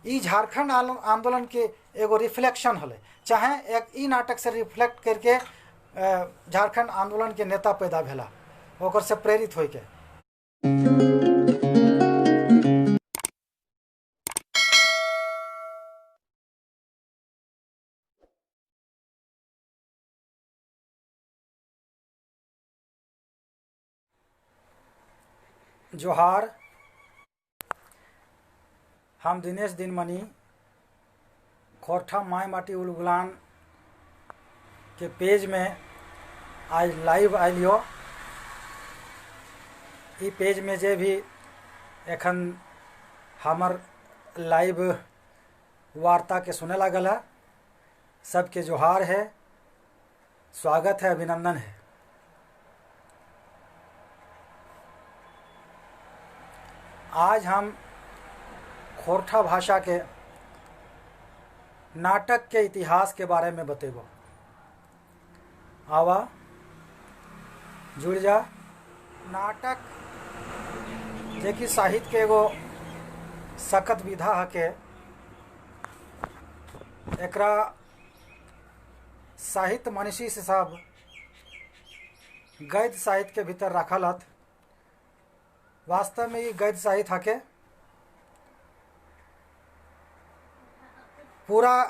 ई झारखंड आंदोलन के एगो रिफ्लेक्शन हले, चाहे एक ई नाटक से रिफ्लेक्ट करके झारखंड आंदोलन के नेता पैदा भेला, ओकर से प्रेरित होके। जोहार, हम दिनेश दिनमणि खोरठा माय माटी उलगुलान के पेज में आज लाइव आइलियो। ई पेज में जे भी एखन हमर लाइव वार्ता के सुने लागल है, सबके जोहार है, स्वागत है, अभिनंदन है। आज हम खोरठा भाषा के नाटक के इतिहास के बारे में बतेबो। आवा जुड़ जा। नाटक जे कि साहित्य के एगो सखत विधा हके, एकरा साहित्य मनीषी से सब गद्य साहित्य के भीतर रखल हत। वास्तव में ये गद्य साहित्य हके पूरा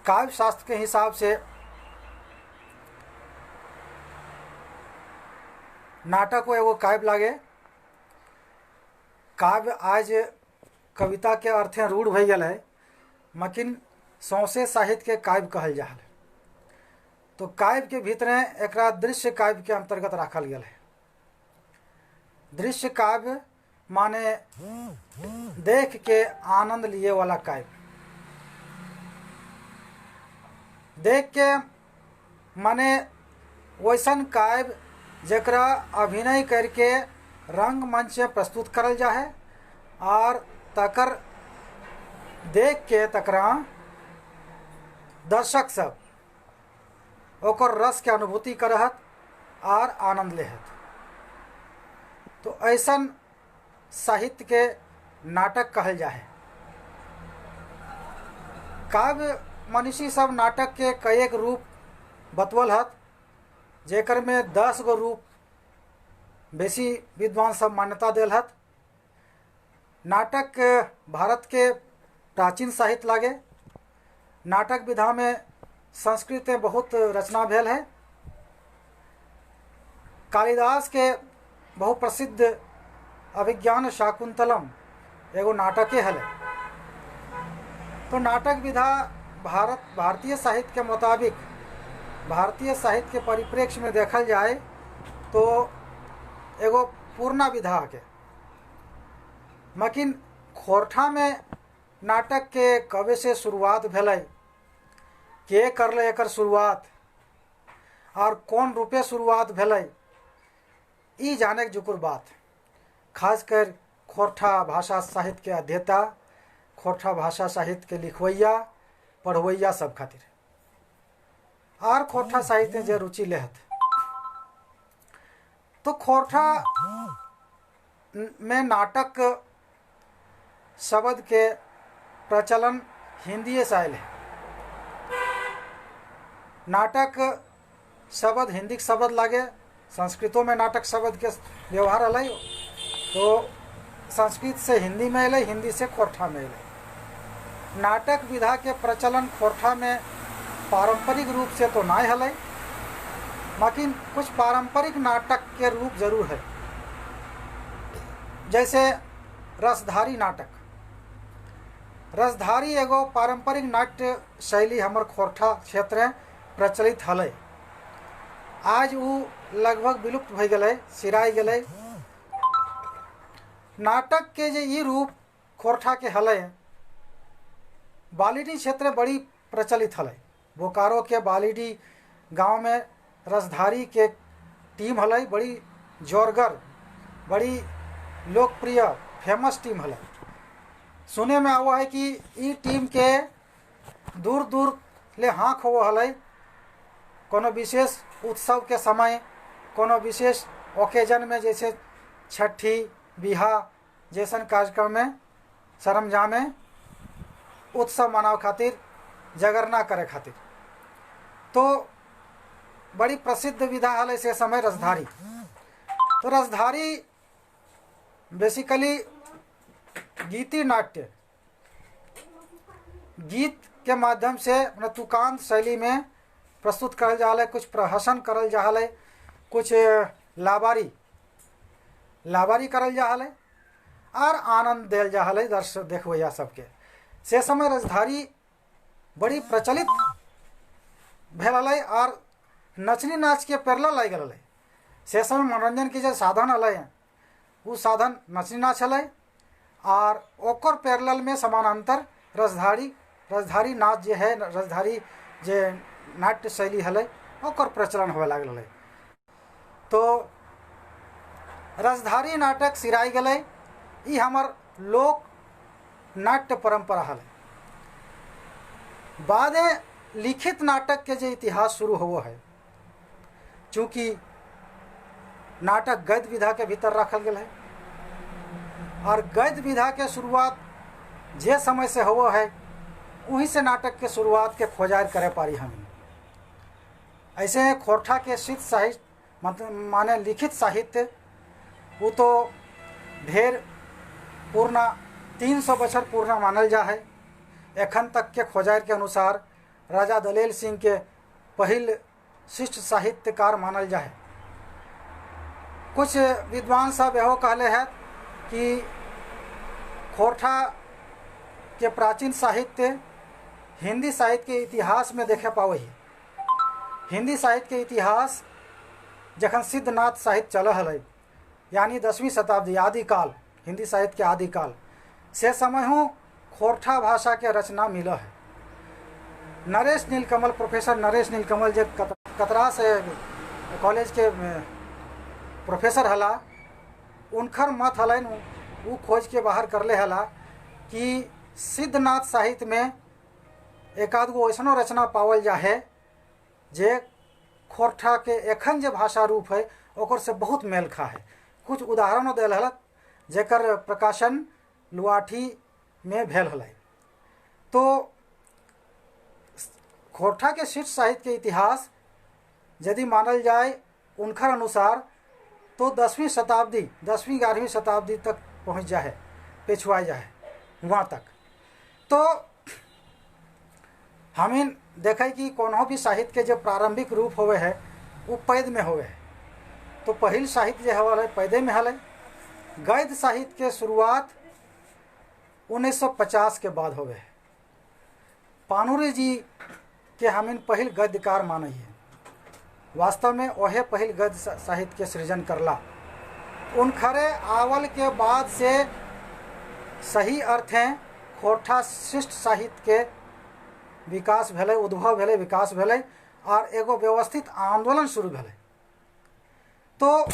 काव्य शास्त्र के हिसाब से नाटक को एगो काव्य लागे। काव्य आज कविता के अर्थे रूढ़ हो गल है, मकिन सौंसे साहित्य के काव्य कहल जा है। तो काव्य के भीतर एकरा दृश्य काव्य के अंतर्गत रखल गया है। दृश्य काव्य माने देख के आनंद लिए वाला काव्य। देख के माने वैसन काव्य जकरा अभिनय करके रंगमंच में प्रस्तुत करल जा है और तकर देख के तकरा दर्शक सब ओकर रस के अनुभूति करहत और आनंद लेहत। तो ऐसन साहित्य के नाटक कहल जा है। काव्य मनीषी सब नाटक के कई रूप बतवल हत, जेकर में 10 गो रूप बेसी विद्वान सब मान्यता देल हत। नाटक भारत के प्राचीन साहित्य लागे। नाटक विधा में संस्कृत में बहुत रचना भेल है। कालिदास के बहुत प्रसिद्ध अभिज्ञान शाकुंतलम एगो नाटके हले। तो नाटक विधा भारतीय साहित्य के मुताबिक, भारतीय साहित्य के परिप्रेक्ष्य में देखल जाए तो एगो पूर्णा विधा के। मकिन खोरठा में नाटक के कबे से शुरुआत भेलै, के करले एकर शुरुआत और कौन रूपे शुरुआत भेलै, ई जाने के जुकुर बात। खासकर खोरठा भाषा साहित्य के अध्येता, खोरठा भाषा साहित्य के लिखवैया पढ़वैया सब खातिर और खोरठा साहित्य जे रुचि लेहत। तो खोरठा में नाटक शब्द के प्रचलन हिंदी से आयल है। नाटक शब्द हिंदी शब्द लागे, संस्कृतों में नाटक शब्द के व्यवहार अलग, तो संस्कृत से हिंदी में अल, हिंदी से खोरठा में अल। नाटक विधा के प्रचलन खोरठा में पारंपरिक रूप से तो नहीं हल, मकिन कुछ पारंपरिक नाटक के रूप जरूर है। जैसे रसधारी नाटक। रसधारी एगो पारंपरिक नाट्य शैली हमर खोरठा क्षेत्र में प्रचलित हल। आज वो लगभग विलुप्त हो गए, सिराय गए। नाटक के जे ये रूप खोरठा के हल, बालीडी क्षेत्र बड़ी प्रचलित हल। बोकारो के बालीडी गांव में रसधारी के टीम हल, बड़ी जोरगर, बड़ी लोकप्रिय फेमस टीम हल। सुने में आवा है कि ई टीम के दूर दूर ले हाँक हो हल। कोनो विशेष उत्सव के समय, कोनो विशेष ओकेजन में, जैसे छठी बिहा जैसन कार्यक्रम में सरंजाम में उत्सव मनाव खातिर, जगरना करे खातिर। तो बड़ी प्रसिद्ध विधा हल से समय रसधारी। तो रसधारी बेसिकली गीति नाट्य, गीत के माध्यम से तुकांत शैली में प्रस्तुत करल जा है, कुछ प्रहसन करल जा है, कुछ लाबारी करल जा है और आनंद दिल जा है दर्शक देखवैया सबके। से समय रसधारी बड़ी प्रचलित भेल और नचनी नाच के पेरला लग गल। से समय मनोरंजन के जो साधन अल वो साधन नचनी नाच है और ओकर पैरेलल में समानांतर रसधारी नाच जो है, रसधारी जे नाट्य शैली है ओकर प्रचलन होवे लागल है। तो रसधारी नाटक सिराई गए, ई हमर लोक नाट्य परंपरा है। बाद लिखित नाटक के जो इतिहास शुरू हुआ है, चूँकि नाटक गद्य विधा के भीतर रखल गया है और गद्य विधा के शुरुआत जे समय से हुआ है वहीं से नाटक के शुरुआत के खोजार करे पारी हम। ऐसे खोरठा के सिद्ध साहित्य मतलब माने लिखित साहित्य वो तो ढेर पूर्ण 300 बछर पूर्ण मानल जा है। एखन तक के खोजार के अनुसार राजा दलेल सिंह के पहिल शिष्ट साहित्यकार मानल जा है। कुछ विद्वान सब यहो कहले हैं कि खोरठा के प्राचीन साहित्य हिंदी साहित्य के इतिहास में देखे पावे ही। हिंदी साहित्य के इतिहास जखन सिद्धनाथ साहित्य चल है, यानी 10वीं शताब्दी आदिकाल, हिंदी साहित्य के आदिकाल से समय हूँ खोरठा भाषा के रचना मिला है। नरेश नीलकमल, प्रोफेसर नरेश नीलकमल जो कतरा से कॉलेज के प्रोफेसर हला, उनकर मत हलन वो खोज के बाहर करले हला कि सिद्धनाथ साहित्य में एक आध गो ऐसनो रचना पावल जा है जे खोरठा के एखन जे भाषा रूप है ओकर से बहुत मेल खा है। कुछ उदाहरणों दिल हल जेकर प्रकाशन लुआठी में भेल हल। तो खोरठा के शिष्ट साहित्य के इतिहास यदि मानल जाए उनकर अनुसार तो 10वीं शताब्दी 10वीं-11वीं शताब्दी तक पहुँच जाए, पिछुआ जाए वहाँ तक। तो हमें देखे कि कोनो भी साहित्य के जो प्रारंभिक रूप होवे है वो पैद में होवे है। तो पहिल साहित्य जो हवा है पैदे में हल। गद्य साहित्य के शुरुआत 1950 के बाद होवे है। पानुरी जी के हमें पहिल गद्यकार माने है। वास्तव में वह पहिल गद्य साहित्य के सृजन करला। उनखरे आवल के बाद से सही अर्थ है खोरठा शिष्ट साहित्य के विकास भेले, उद्भव भेले, विकास भेले और एगो व्यवस्थित आंदोलन शुरू भेले। तो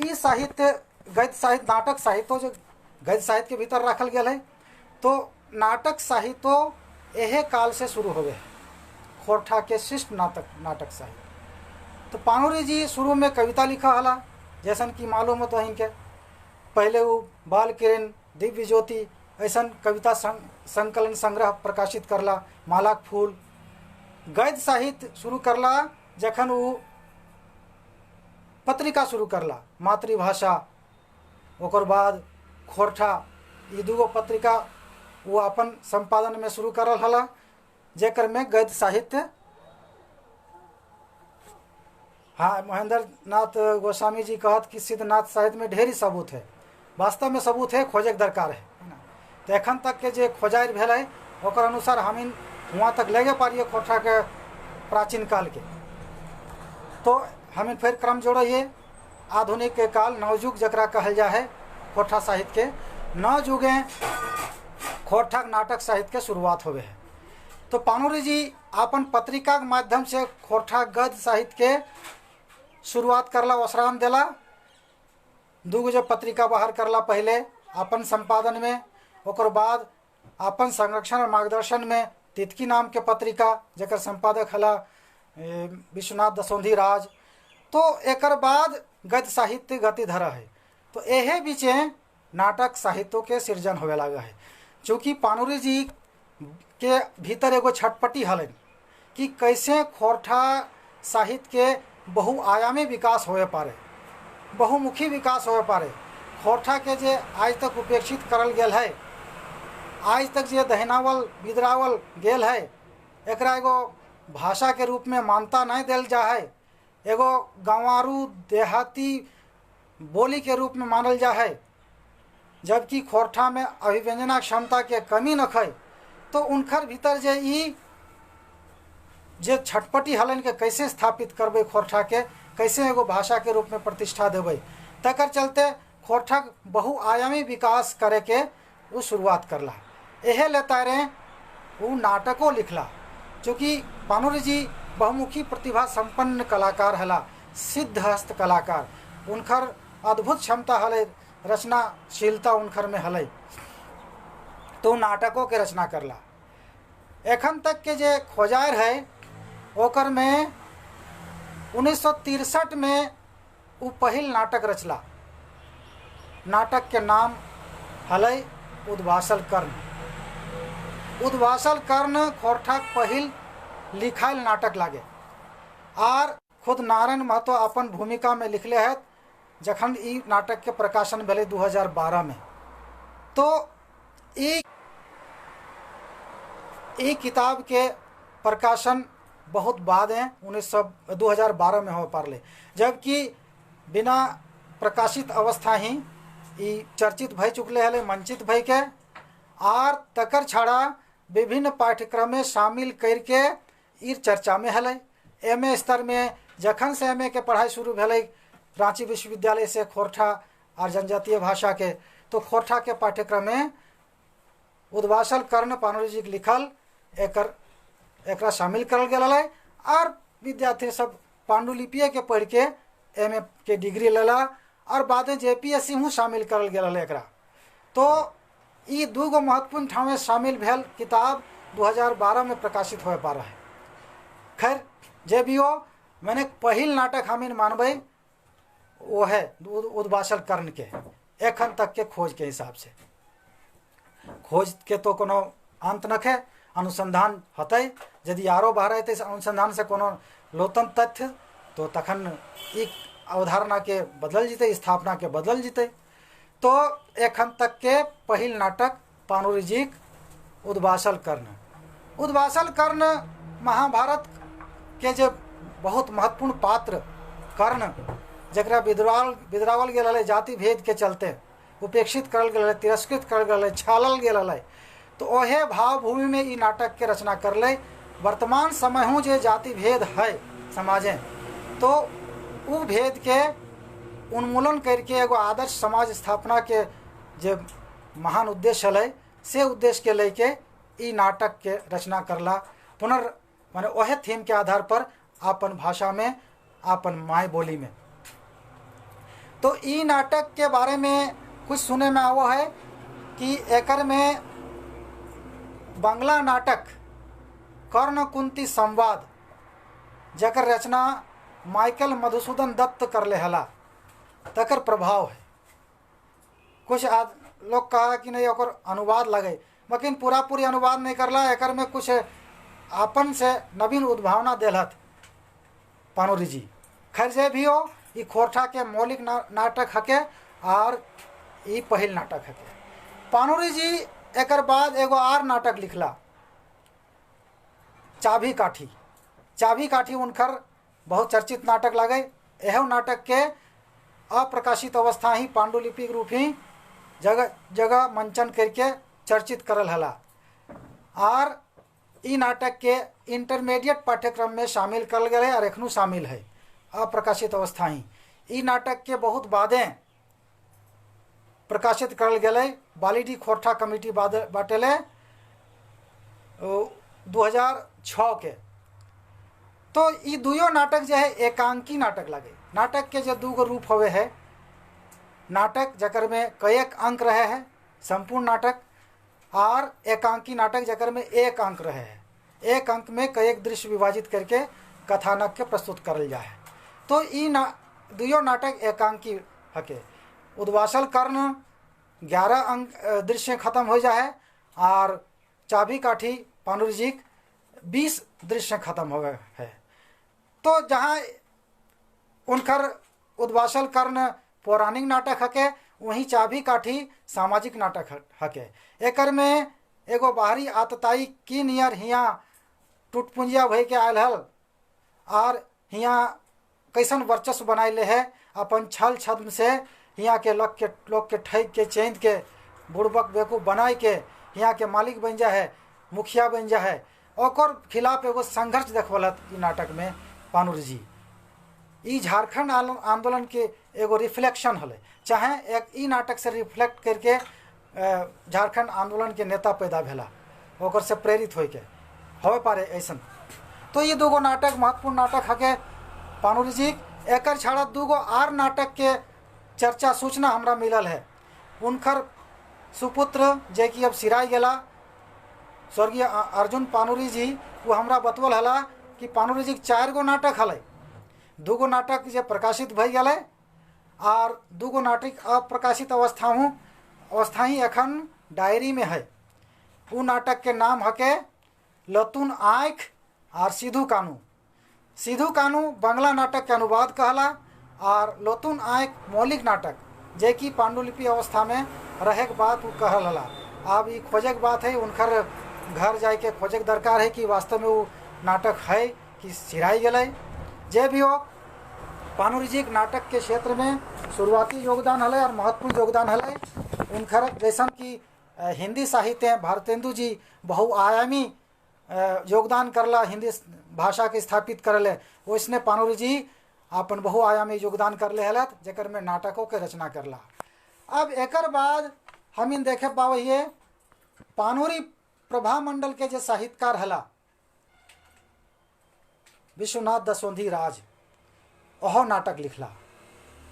ई साहित्य गद्य साहित्य, नाटक साहित्य जो गद्य साहित्य के भीतर रखल गया है, तो नाटक साहित्य यह काल से शुरू हुए है, खोरठा के शिष्ट नाटक साहित्य। तो पानुरी जी शुरू में कविता लिखा हला, जैसन कि मालूम हो तो इनके पहले वो बाल किरण, दिव्य ज्योति ऐसा कविता संकलन संग्रह प्रकाशित करला, मालाक फूल। गद्य साहित्य शुरू करला जखन वो पत्रिका शुरू करला, मातृभाषा, ओकर बाद खोरठा, ये दूगो पत्रिका वो अपन संपादन में शुरू करल हला, जेकर में गद्य साहित्य। हाँ, महेंद्र नाथ गोस्वामी जी कहत कि सिद्धनाथ साहित्य में ढेरी सबूत है। वास्तव में सबूत है, खोजे के दरकार है ना। तो एखन तक के जे खोजाइर भेल है ओकर अनुसार हम वहाँ तक लेगे पारिए खोरठा के प्राचीन काल के। तो हमें फिर क्रम जोड़िए आधुनिक के काल, नवयुग जकरा कहल जा है खोरठा साहित्य के। नवयुगे खोरठा नाटक साहित्य के शुरुआत होवे है। तो पानुरी जी अपन पत्रिका के माध्यम से खोरठा गद्य साहित्य के शुरुआत करला, वसराम देला। दूगो जो पत्रिका बाहर करला पहले अपन संपादन में, ओकर बाद अपन संरक्षण और मार्गदर्शन में तितकी नाम के पत्रिका जेकर संपादक हला विश्वनाथ दसौंधी राज। तो एकर बाद गद्य साहित्य गति धरा है। तो यह बीचे नाटक साहित्यों के सृजन होवे लगा है। चूँकि पानुरी जी के भीतर एगो छटपटी हलन कि कैसे खोरठा साहित्य के बहुआयामी विकास होए पारे, बहुमुखी विकास होए पारे। खोरठा के जे आज तक उपेक्षित करल गेल है, आज तक जे दहिनावल बिदरावल गेल है, एकरा एगो भाषा के रूप में मान्यता नहीं दिल जा है, एगो गांवारू देहाती बोली के रूप में मानल जा है, जबकि खोरठा में अभिव्यंजना क्षमता के कमी न है। तो उनकर भीतर जे छटपटी हलन के कैसे स्थापित करबे, खोरठा के कैसे एगो भाषा के रूप में प्रतिष्ठा देवे, तकर चलते खोरठा बहुआयामी विकास करे के वो शुरुआत करला। यह लेता रहे वो नाटकों लिखला, चूँकि पानुरी जी बहुमुखी प्रतिभा संपन्न कलाकार हला, सिद्ध हस्त कलाकार, उनकर अद्भुत क्षमता हले, रचनाशीलता उनकर में हले, तो नाटकों के रचना करला। एखन तक के जे खोजायर है ओकर में 1963 में वो पहिल नाटक रचला। नाटक के नाम हलै उद्वासल कर्ण। उद्वासल कर्ण खोरठाक पहिल लिखायल नाटक लागे, और खुद नारायण महतो अपन भूमिका में लिखले है जखन ई नाटक के प्रकाशन भेले 2012 में। तो ई किताब के प्रकाशन बहुत बाद है, 2012 में हो पारले, जबकि बिना प्रकाशित अवस्था ही ई चर्चित भई चुकले हले, मंचित भई के, और तकर छाड़ा विभिन्न पाठ्यक्रम में शामिल करके ई चर्चा में हले। एमए स्तर में जखन से एमए के पढ़ाई शुरू भेले रांची विश्वविद्यालय से खोरठा और जनजातीय भाषा के, तो खोरठा के पाठ्यक्रम में उद्वासल कर्ण पानुरी जी के लिखल एकरा शामिल करल गेल है, और विद्यार्थी सब पांडुलिपि के पढ़ के एमए के डिग्री लेला, और बाद में जेपीएससी हूँ शामिल करल गेल है एकरा। तो ये दूगो महत्वपूर्ण ठाव में शामिल भेल किताब 2012 में प्रकाशित हो पा रहा है। खैर जे भी हो, मैंने पहिल नाटक हमीन मानबे वो है उद्वासल कर्ण के, एखन तक के खोज के हिसाब से। खोज के तो कोनो अंत न है, अनुसंधान हतै, यदि आरो बाहर अतै अनुसंधान से कोनो लोतन तथ्य, तो तखन ई अवधारणा के बदल जीते, स्थापना के बदल जीते। तो एखन तक के पहिल नाटक पानुरी जी उद्वासल कर्ण। उद्वासल कर्ण महाभारत के जो बहुत महत्वपूर्ण पात्र कर्ण, जकरा बिदरावल गेल जाति भेद के चलते उपेक्षित करल गेल, तिरस्कृत करल गेल, छालल गेल, तो ओहे भावभूमि में ई नाटक के रचना करले। वर्तमान समय हूँ जे जाति भेद है समाजे, तो उ भेद के उन्मूलन करके एगो आदर्श समाज स्थापना के जे महान उद्देश्य है, से उद्देश्य के लेके ई नाटक के रचना करला, माने ओहे थीम के आधार पर अपन भाषा में, अपन माय बोली में। तो ई नाटक के बारे में कुछ सुने में आवो है कि एकर में बांग्ला नाटक कर्ण कुंती संवाद, जकर रचना माइकल मधुसूदन दत्त करले हला, तकर प्रभाव है। कुछ लोग कहा कि नहीं ओकर अनुवाद लगे, लेकिन पूरी अनुवाद नहीं करला, एकर में कुछ अपन से नवीन उद्भावना देलत पानुरी जी। खैर जे भी हो, ये खोरठा के मौलिक नाटक हके और ये पहिल नाटक हके। पानुरी जी एकर बाद एगो आर नाटक लिखला, चाभी काठी। चाभी काठी उनकर बहुत चर्चित नाटक लगे। यह नाटक के अप्रकाशित अवस्था ही पांडुलिपि रूप ही जगह जगह मंचन करके चर्चित करल हला, और ई नाटक के इंटरमीडिएट पाठ्यक्रम में शामिल करल गए और एखनू शामिल है अप्रकाशित अवस्था ही। ई नाटक के बहुत बादें प्रकाशित करल गए। बालीडी खोरठा कमेटी बाटेले 2006 के। तो ये दुयो नाटक जो है एकांकी नाटक लगे। नाटक के जो दूगो रूप होवे है, नाटक जकर में कईक अंक रहे हैं संपूर्ण नाटक, और एकांकी नाटक जकर में एक अंक रहे हैं। एक अंक में कईक दृश्य विभाजित करके कथानक के प्रस्तुत करल जाए। तो ई दुयो नाटक एकांकी हके। उद्वासल कर्ण 11 अंक दृश्य खत्म हो जाए, और चाबी काठी पानुरी जी 20 दृश्य खत्म हो गए है। तो जहाँ उनकर उद्वासल कर्ण पौराणिक नाटक हके, वहीं चाबी काठी सामाजिक नाटक हके। एकर में एगो बाहरी आतताई की नियर हियाँ टूटपुंजिया भई के आयल हल और हियाँ कैसन वर्चस्व बनाइले है, अपन छल छद्म से हियाँ के लोग के ठैक के चैंद के बुड़बक बेवकूफ़ बनाई के हियाँ के मालिक बन जा है, मुखिया बन जा है। ओकर खिलाफ एगो संघर्ष देखवलत ई नाटक में पानुरी जी। ई झारखंड आंदोलन के एगो रिफ्लेक्शन हले, चाहे एक ई नाटक से रिफ्लेक्ट करके झारखंड आंदोलन के नेता पैदा भेला, ओकर से प्रेरित होके हो पारे ऐसन। तो ये दूगो नाटक महत्वपूर्ण नाटक हके पानुरी जी। एकर छाड़ा दूगो आर नाटक के चर्चा सूचना हमरा मिलल है। उनकर सुपुत्र जे कि अब सिराय गेला स्वर्गीय अर्जुन पानुरी जी, वो हमरा बतवल हला कि पानुरी जी 4 गो नाटक हलै। 2 गो नाटक जे प्रकाशित भई गेलै और 2 गो नाटक अप्रकाशित अवस्था ही एखन डायरी में है। वो नाटक के नाम हके लतून आँख और सिधू कानू। सिधू कानू बांग्ला नाटक के अनुवाद कहला और लतून आँख मौलिक नाटक जे कि पांडुलिपि अवस्था में रहे के बात वो कहल हला। अब ये खोजे के बात है, उनकर घर जाए के खोजे के दरकार है कि वास्तव में वो नाटक है कि सिराई गए। जे भी हो, पानुरी जी नाटक के क्षेत्र में शुरुआती योगदान हले और महत्वपूर्ण योगदान हले। उनकर जैसन कि हिंदी साहित्य भारतेंदु जी बहुआयामी योगदान करला, हिंदी भाषा के स्थापित करले, वैसने पानुरी जी अपन बहुआयामी योगदान करले हलत, जेकर में नाटकों के रचना करला। अब एकर बाद हम इन देखे पावे पानुरी प्रभा मंडल के जो साहित्यकार हला विश्वनाथ दसोंधी राज, ओहो नाटक लिखला।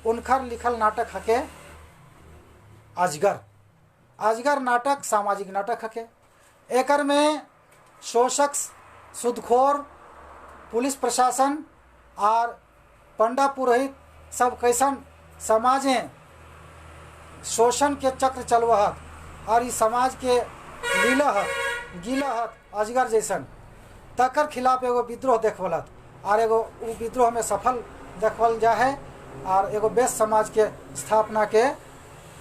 उनकर लिखल नाटक हके अजगर। अजगर नाटक सामाजिक नाटक हके। एकर में शोषक, सुदखोर, पुलिस प्रशासन और पंडा पुरोहित सब कैसन समाजें शोषण के चक्र चलवहत और इस समाज के गिलहत अजगर जैसन तकर खिलाफ एगो विद्रोह देखवलत और एगो उ विद्रोह में सफल देखल जा है और एगो बेस समाज के स्थापना के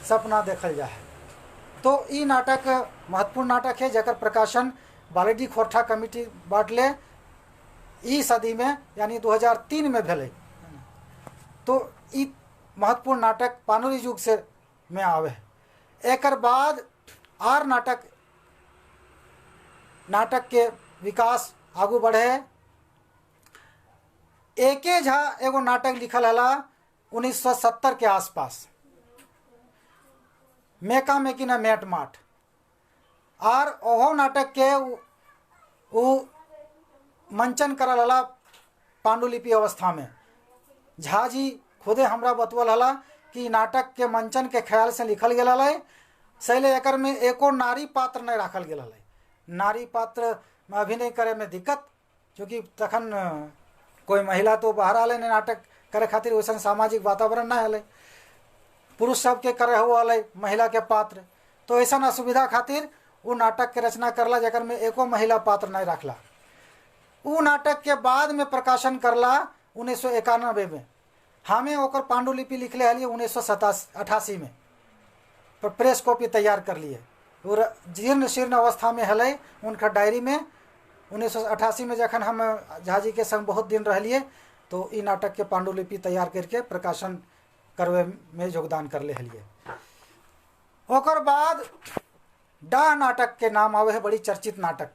सपना देखल जा है। तो ई नाटक महत्वपूर्ण नाटक है, जकर प्रकाशन बालेडी खोरठा कमेटी बाटले ई सदी में यानी 2003 में भेले। तो ई महत्वपूर्ण नाटक पानुरी युग से में आवे। एकर बाद आर नाटक के विकास आगू बढ़े। एके झा एगो नाटक लिखल हला 1970 के आसपास, मेका मेकिना मेट माट, और ओहो नाटक के उ मंचन करल हला पांडुलिपि अवस्था में। झा जी खुदे हमरा बतवल हला कि नाटक के मंचन के ख्याल से लिखल गेल है। सैले एकर में एको नारी पात्र नहीं रखल गेल है। नारी पात्र में अभिनय करे में दिक्कत, क्योंकि तखन कोई महिला तो बाहर आले ने नाटक करे खातिर वैसन सामाजिक वातावरण ना हले, पुरुष सबके करे हो हले महिला के पात्र। तो ऐसा असुविधा खातिर वो नाटक के रचना करला जेकर में एको महिला पात्र नहीं रखला। वो नाटक के बाद में प्रकाशन करला 1991 में। हमें ओकर पांडुलिपि लिखले हलिए 1988 में, पर प्रेस कॉपी तैयार कर लिए। और जीर्ण शीर्ण अवस्था में हले उनका डायरी में। 1988 में जखन हम झा जी के संग बहुत दिन रहलिए तो ई नाटक के पांडुलिपि तैयार करके प्रकाशन करवे में योगदान करले हलिए। ओकर बाद डाह नाटक के नाम आवे है, बड़ी चर्चित नाटक।